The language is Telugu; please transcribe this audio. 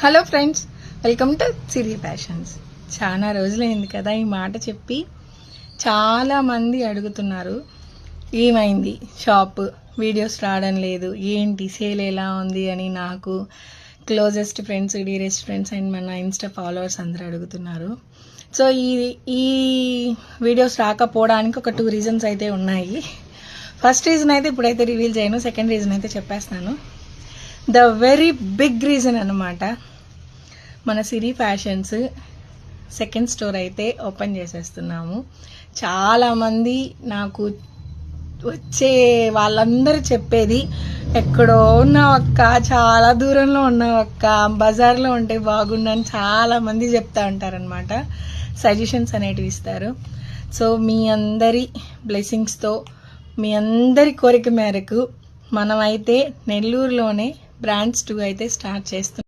Hello friends, welcome to Siri fashions. చాలా రోజులైంది కదా ఈ మాట చెప్పి. చాలామంది అడుగుతున్నారు, ఏమైంది షాప్ వీడియోస్ రావడం లేదు, ఏంటి సేల్ ఎలా ఉంది అని. నాకు closest friends, dearest friends and మన ఇన్స్టా ఫాలోవర్స్ అందరూ అడుగుతున్నారు. సో ఈ వీడియోస్ రాకపోవడానికి ఒక 2 రీజన్స్ అయితే ఉన్నాయి. ఫస్ట్ రీజన్ అయితే ఇప్పుడైతే రివీల్ చేయను, సెకండ్ రీజన్ అయితే చెప్పేస్తాను. ద వెరీ బిగ్ రీజన్ అన్నమాట, మన సిరి ఫ్యాషన్స్ సెకండ్ స్టోర్ అయితే ఓపెన్ చేసేస్తున్నాము. చాలామంది నాకు వచ్చే వాళ్ళందరూ చెప్పేది, ఎక్కడో ఉన్నావక్క, చాలా దూరంలో ఉన్నావక్క, బజార్లో ఉంటే బాగుండని చాలామంది చెప్తా ఉంటారనమాట. సజెషన్స్ అనేటివి ఇస్తారు. సో మీ అందరి బ్లెస్సింగ్స్తో, మీ అందరి కోరిక మేరకు మనమైతే నెల్లూరులోనే బ్రాంచ్ 2 అయితే స్టార్ట్ చేస్తున్నాం.